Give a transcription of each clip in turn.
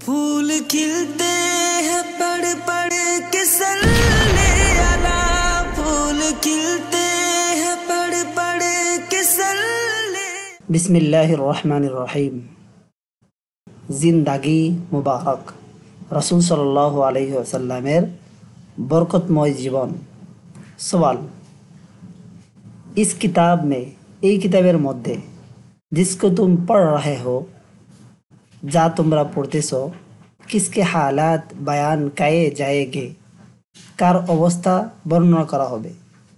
फूल खिलते हैं पड़ पड़ के सल्ले अला। फूल खिलते हैं पड़ पड़ के सल्ले। बिस्मिल्लाहिर्रहमानिर्रहीम। जिंदगी मुबारक। रसूल सल्लल्लाहु अलैहि वसल्लमेर बरकतमय जीवन। सवाल, इस किताब में किताबेर मध्य जिसको तुम पढ़ रहे हो, जा तुमरा पढ़तेছো, किसके हालात बयान किए जाएंगे, कार अवस्था वर्णना करा होबे,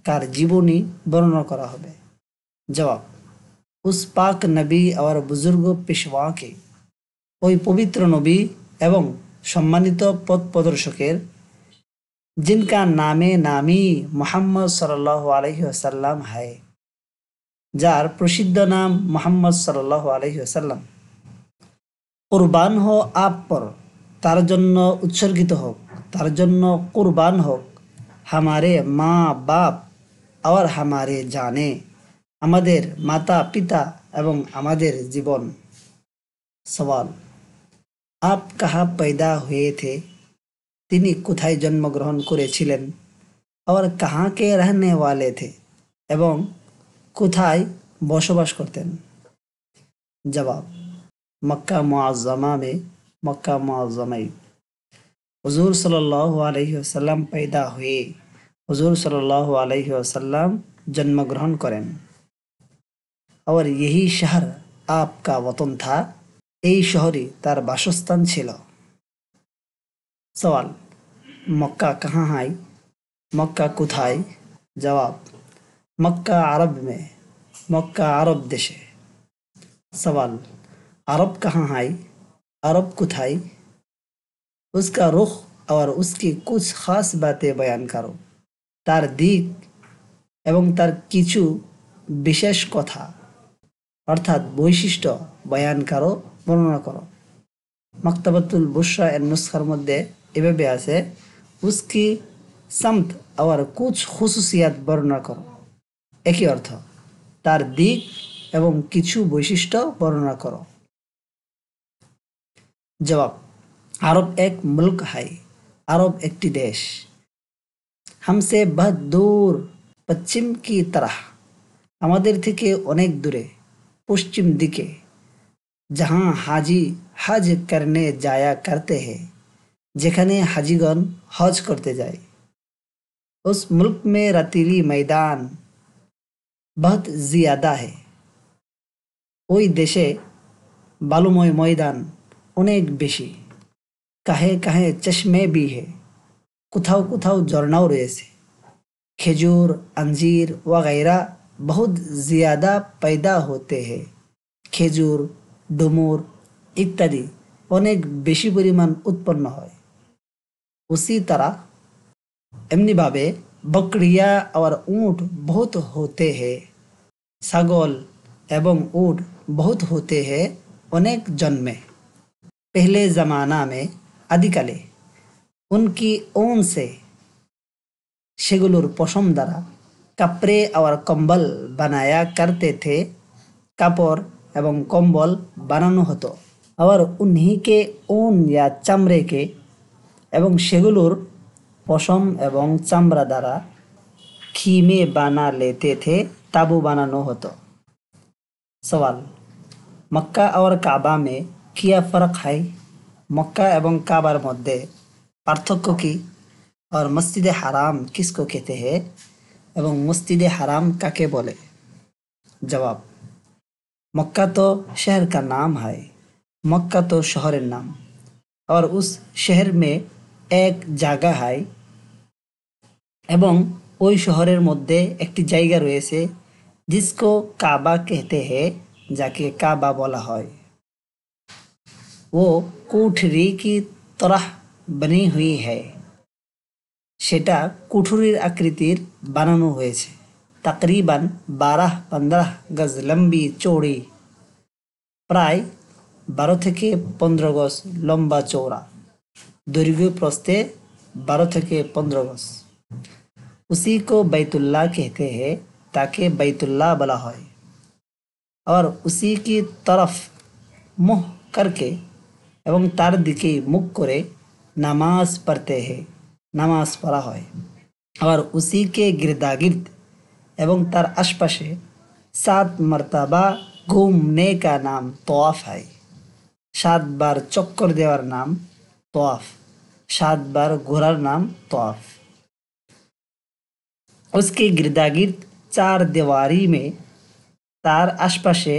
कार जीवनी वर्णना करा होबे। जवाब, उस पाक नबी और बुजुर्ग पेशवा के, ওই पवित्र नबी एवं सम्मानित पथ प्रदर्शकेर, जिनका नामे नामी मोहम्मद सल्लल्लाहु अलैहि वसल्लम है, जार प्रसिद्ध नाम मोहम्मद सल्लल्लाहु अलैहि वसल्लम। कुर्बान हो आप पर, तार जन्य उत्सर्गित होक, तार जन्य कुर्बान होक हमारे माँ बाप और हमारे जाने, हमादेर माता पिता एवं हमादेर जीवन। सवाल, आप कहाँ पैदा हुए थे, तिनी कोथाय जन्मग्रहण करेছিলেন और कहाँ के रहने वाले थे एवं कोथाय बसबास करतें। जवाब, मक्का मुअज़्ज़मा में, मक्का मुअज़्ज़मा हुजूर सल्लल्लाहु अलैहि वसल्लम पैदा हुए, हुजूर सल्लल्लाहु अलैहि वसल्लम जन्मग्रहण करें और यही शहर आपका वतन था, এই শহরে তার বাসস্থান ছিল। सवाल, मक्का कहाँ है, मक्का कोथाय। जवाब, मक्का अरब में, मक्का अरब देशे। सवाल, अरब कहाँ है, अरब कोथाय। उसका रुख और उसकी कुछ खास बातें बयान करो, तार दिक एवं तार किछु विशेष कथा अर्थात वैशिष्ट्य बयान करो, वर्णना करो। मक्तबतुल बुशरा एर नुस्खार मध्य एभाবে আছে, उसकी समत और कुछ खुसुसियात वर्णना करो। एक ही अर्थ, तार दिक एवं किछु वैशिष्ट्य वर्णना करो। जवाब, अरब एक मुल्क है, अरब एक देश, हमसे बहुत दूर पश्चिम की तरह, हमादेर थेके अनेक दूरे पश्चिम दिके, जहाँ हाजी हज करने जाया करते हैं, जेखाने हाजीगण हज करते जाए। उस मुल्क में रतीली मैदान बहुत ज़्यादा है, ওই देशे बालुमय मैदान अनेक बेशी, काहे काहे चश्मे भी है, कुथाओ कुथाओ झरनाओ रयेछे, खेजूर अंजीर वगैरह बहुत ज़्यादा पैदा होते हैं। खेजूर डुमुर इत्यादि अनेक बेशी परिमाण उत्पन्न है। उसी तरह एमनी भावे बकरिया और ऊँट बहुत होते हैं, छागल एवं ऊँट बहुत होते हैं अनेक जन्मे। पहले ज़माना में आदिकाले उनकी ऊन से सेगुलोर पशम द्वारा कपड़े और कंबल बनाया करते थे, कपड़ एवं कंबल बनानो हतो और उन्हीं के ऊन या चमड़े के एवं सेगुलोर पशम एवं चमड़ा द्वारा खीमे बना लेते थे, ताबू बनानो हतो। सवाल, मक्का और काबा में क्या फ़र्क है, मक्का एवं काबार मध्य पार्थक्य की, और मस्जिद हराम किसको कहते हैं एवं मस्जिद हराम काके बोले। जवाब, मक्का तो शहर का नाम है, मक्का तो शहर नाम, और उस शहर में एक जगह है एवं ওই শহরের মধ্যে একটি জায়গা রয়েছে जिसको काबा कहते हैं, जाके काबा बोला है। वो कोठरी की तरह बनी हुई है, সেটা কুঠুরির আকৃতির বানানো হয়েছে। तकरीबन 12-15 गज लंबी चौड़ी, प्राय 12 থেকে 15 गज लंबा चौड़ा, दৈর্ঘ্য प्रस्थे 12 থেকে 15 गज। उसी को बैतुल्लाह कहते हैं, ताके बैतुल्लाह बोला है, और उसी की तरफ मुँह करके এবং তার দিকেই মুখ করে নামাজ পড়তে हैं, নামাজ পড়া হয়। और उसी के गिरदागिर्द एवं तार आशपाशे 7 मर्तबा घूमने का नाम तवाफ है। 7 बार चक्कर देवार नाम तवाफ, 7 बार घोरार नाम तवाफ। उसके गिरदागिर्द 4 दीवारी में तार आशपाशे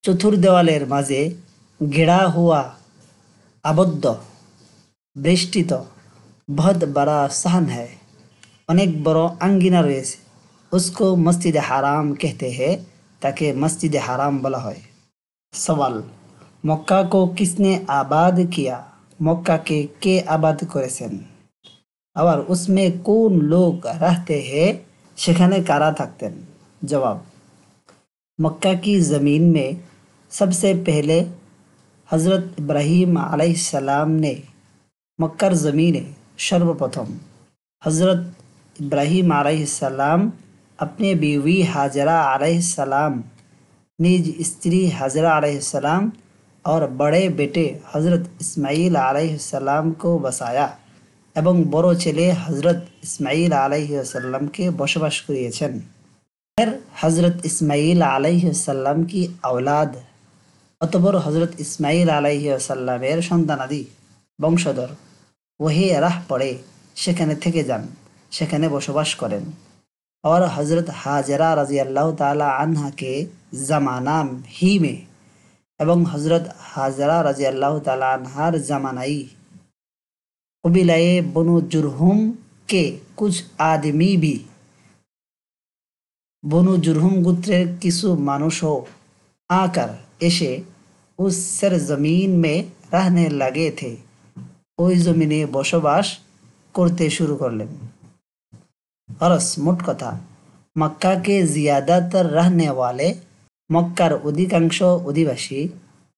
चतुर्देवालेर माझे घेरा हुआ आबद्ध बेष्टित बहुत बड़ा सहन है, अनेक बड़ो आंगिना रयेछे, उसको मस्जिद हाराम कहते हैं, ताके मस्जिद हाराम बोला है। सवाल, मक्का को किसने आबाद किया? मक्का के आबाद करेছেন? और उसमें कौन लोग रहते हैं? সেখানে কারা থাকতেন? जवाब, मक्का की ज़मीन में सबसे पहले हज़रत इब्राहीम अलैहिस्सलाम ने मक्कार ज़मीने सर्वप्रथम हज़रत इब्राहीम अलैहिस्सलाम अपने बीवी हाजरा अलैहिस्सलाम, निज स्त्री हाजरा अलैहिस्सलाम और बड़े बेटे हज़रत इस्माईल अलैहिस्सलाम को बसाया एवं बड़ो चेले हज़रत इस्माईल अलैहिस्सलाम के बसबास करिয়েছেন। फिर हज़रत इस्माईल अलैहिस्सलाम की औलाद अतबर हज़रत इस्माईल अलैहिस्सलामेर सन्तानादि বংশধর वही राह पड़े সেখানে থেকে যান, সেখানে বসবাস করেন। और हज़रत हाजरा रज़ी अल्लाह ताला अन्हा के ज़माना ही में एवं हज़रत हाजरा रज़ी अल्लाह ताला अन्हार ज़मानाई कबीलाए बनु जुरहुम के कुछ आदमी भी बनु जुरहुम गोत्रेर किछु मानुषो आकर एशे उस सरजमीन में रहने लगे थे, ওই জমিনে বসবাস করতে শুরু করলেন। अरस मोट कथा, मक्का के ज़्यादातर रहने वाले मक्कार अधिकांश अधिवासी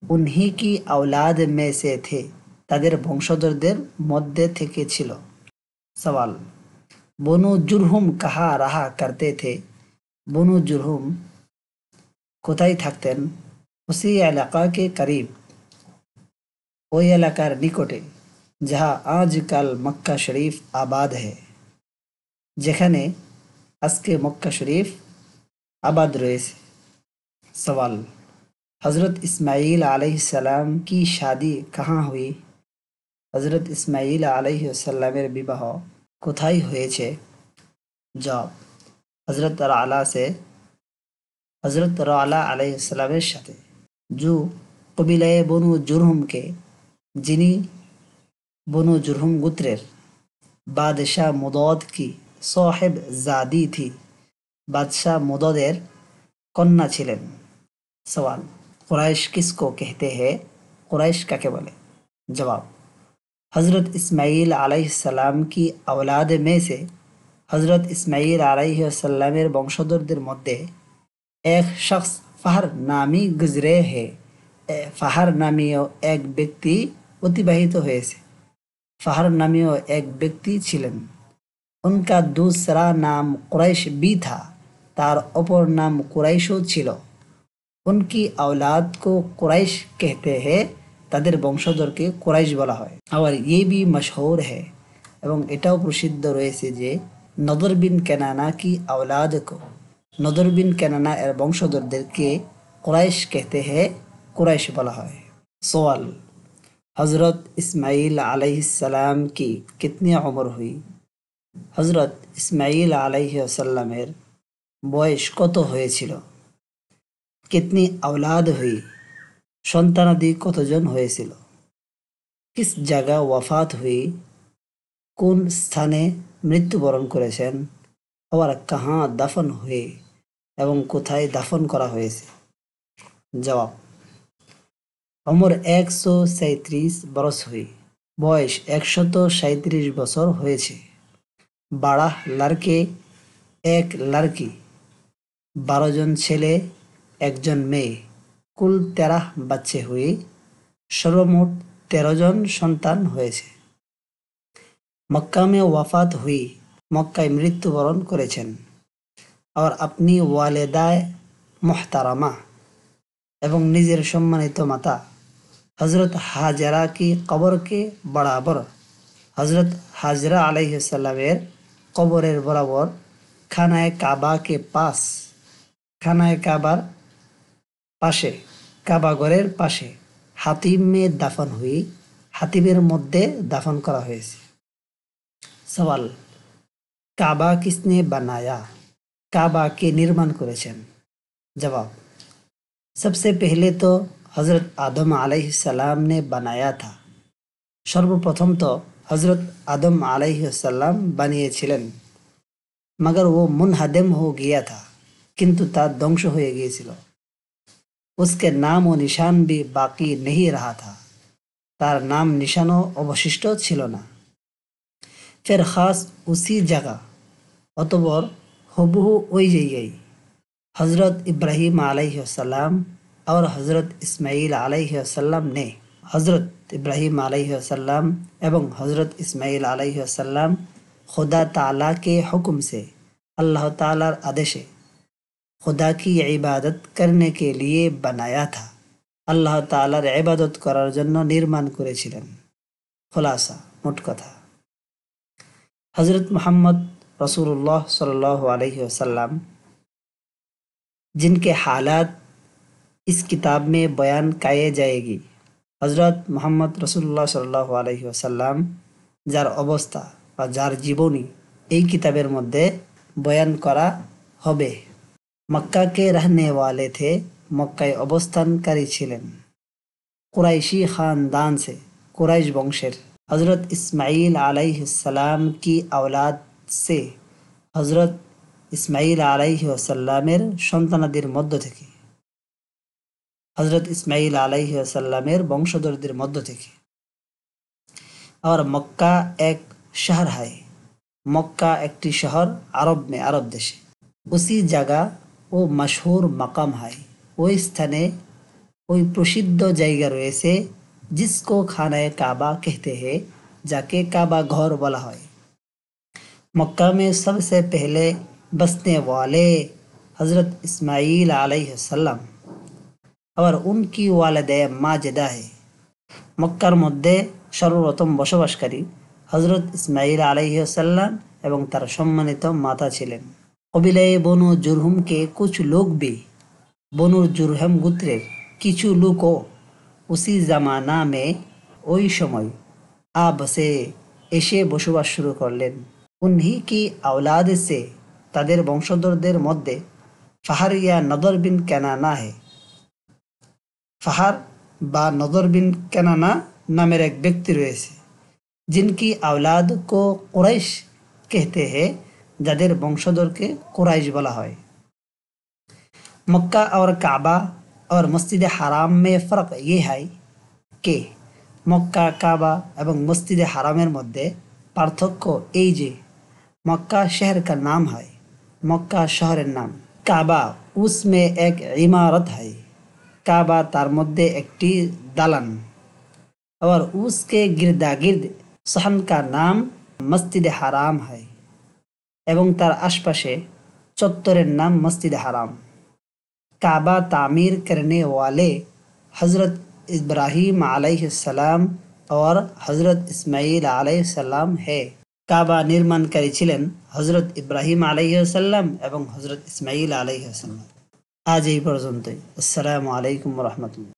उन्हीं की औलाद में से थे, तादेर वंशधरदेर मध्य थेके छिलो। सवाल, बनु जुरहुम कहाँ रहा करते थे? बनु जुरहुम कोथाय थाकतेन? उसी इलाका के करीब, ওই এলাকার নিকটে जहाँ आजकल मक्का शरीफ आबाद है, যেখানে আজকে মক্কা শরীফ आबाद রয়েছে। सवाल, हज़रत इस्माईल अलैहिस्सलाम की शादी कहाँ हुई? हज़रत इस्माईल अलैहिस्सलामेर विवाह कोथाय হয়েছে? जवाब, हज़रत राला से हज़रत राला अलैहिस्सलामेर साथे, जो कबीलाए बनु जुरहुम के, जिनी बनु जुरहुम गोत्रेर बादशाह मुदद की साहिब जादी थी, बादशाह मुददेर कन्या छिलेन। सवाल, कुरैश किसको कहते हैं? कुरैश काके बोले? जवाब, हज़रत इस्माईल अलैहिस्सलाम की औलाद में से हज़रत इस्माईल अलैहिस्सलामेर वंशधरदेर मध्य एक शख्स फाहर नामी गुजरे है। फाहर नामीय एक व्यक्ति অতিবাহিত হয়েছে। ফাহার नामीय एक व्यक्ति छिलेन, उनका दूसरा नाम कुरैश भी था, तार अपर नाम कुरैशो छिलो। उनकी औलाद को कुरैश कहते हैं, तादेर वंशधरके कुरैश बला है। और ये भी मशहूर है एवं एटाओ प्रसिद्ध रयेछे जे नदर बिन केनाना की औलाद को, नदर बिन केनाना एर वंशधरदेरके कुरैश कहते हैं, कुरैश बला है। सवाल, हज़रत इस्माईल अलैहिस्सलाम की कितनी उम्र हुई? हज़रत इस्माईल अलैहिस्सलामेर बयस कत হয়েছিল? कितनी औलाद हुई? সন্তানাদি কতজন হয়েছিল? किस जगह वफात हुई? কোন স্থানে মৃত্যুবরণ করেছেন? और कहाँ दफन हुए एवं কোথায় দাফন করা হয়েছে? जवाब, उम्र 137 बरस हुई, बयस 137 बছর হয়েছে। 12 लड़के 1 लड़की, 12 जन ছেলে 1 जन মেয়ে, कुल 13 बच्चे हुए, सर्वमोट 13 जन সন্তান হয়েছে। मक्का में वफात हुई, मक्काয় মৃত্যুবরণ করেছেন। और अपनी वालिदाए मुहतरमा एवं निजेर सम्मानित माता हज़रत हाजरा की कब्र के बराबर हज़रत हाजरा अलैहिस्सलामेर कब्रेर बराबर खानाए काबा के पास खानाए काबार पाशे काबा घरेर पाशे हातिमे दाफन हुई हातिमेर मध्य दाफन करा हয়েছে। सवाल, काबा किसने बनाया? काबा के निर्माण करेছেন? जवाब, सबसे पहले तो हज़रत आदम अलैहिस्सलाम ने बनाया था। सर्वप्रथम तो हज़रत आदम अलैहिस्सलाम বানিয়েছিলেন, मगर वो मुनहदम हो गया था, किंतु ता ধ্বংস হয়ে গিয়েছিল। उसके नाम और निशान भी बाकी नहीं रहा था, तार नाम निशानों अवशिष्ट छिलो ना। फिर खास उसी जगह अतबर हुबहू ওই জায়গায় हज़रत इब्राहिम अलैहिस्सलाम और हज़रत इस्माइल अलैहिस्सलाम ने हज़रत इब्राहिम अलैहिस्सलाम एवं हज़रत इस्माइल अलैहिस्सलाम खुदा ताला के हुक्म से अल्लाह तालार आदेशे खुदा की इबादत करने के लिए बनाया था। अल्लाह तालार इबादत करार जन्य निर्माण करेছিলেন। खुलासा, मोट कथा, हज़रत मोहम्मद रसूलुल्लाह सल्लल्लाहु अलैहि वसल्लम जिनके हालात इस किताब में बयान किए जाएगी। हज़रत मोहम्मद रसूलुल्लाह सल्लल्लाहु अलैहि वसल्लम जार अवस्था বা যার জীবনী এই কিতাবের মধ্যে বয়ান করা হবে। मक्का के रहने वाले थे, मक्का अवस्थानकारी छिलेन। कुरैशी खानदान से कुरैश वंशेर हज़रत इस्माइल अलैहिस्सलाम की औलाद से हज़रत इस्माइल अलैहिस्सलामेर सन्तानादिर मध्य थेके हज़रत इस्माइल अलैहिस्सलामेर वंशधरदिर मध्य थेके। और मक्का एक शहर है। मक्का एक शहर अरब में अरब देशे। उसी जगह वो मशहूर मकाम है। वो स्थाने कोई प्रसिद्ध जगह रयेछे जिसको खानाए काबा कहते हैं, जाके काबा घर बोला है। मक्का में सबसे पहले बसने वाले हज़रत इस्माइल अलैहिस्सलाम और उनकी वालिदा माजिदा है। मक्कार मध्य सर्वप्रथम बसबासकारी हज़रत इस्माइल अलैहिस्सलाम एवं तार सम्मानित माता छिलेन। कबिलाए बनु जुरहुम के कुछ लोग भी बनु जुरहुम गोत्रेर किछु लोको उसी जमाना में ओई समय आ बसे एशे बसबास शुरू करलेन। उन्हीं की औलाद से तादेर वंशधरदेर मध्य फाहार या नदर बिन केनाना है। फाहार बा नदर बिन केनाना नामेर एक व्यक्ति रयेछे, जिनकी औलाद को कुरैश कहते हैं, जादेर वंशधर के कुरैश बोला है। मक्का और काबा और मस्जिद हराम में फ़र्क ये है कि मक्का काबा एवं मस्जिद हरामेर मध्य पार्थक्य এই যে मक्का शहर का नाम है, मक्का शहरेर नाम। काबा उसमें एक इमारत है। काबा तार मध्य एकटी दालान और उसके गिरदागिर्द सहन का नाम मस्जिद हराम है एवं तार आशपाशे चत्वरेर नाम मस्जिद हराम। काबा तामीर करने वाले हज़रत इब्राहिम अलैहिस्सलाम और हज़रत इस्माइल अलैहिस्सलाम है। काबा निर्माणकारी छिलेन हज़रत इब्राहिम अलैहिस्सलाम एवं हज़रत इस्माइल अलैहिस्सलाम। आज এই পর্যন্তই। আসসালামু আলাইকুম ওয়া রাহমাতুল্লাহ।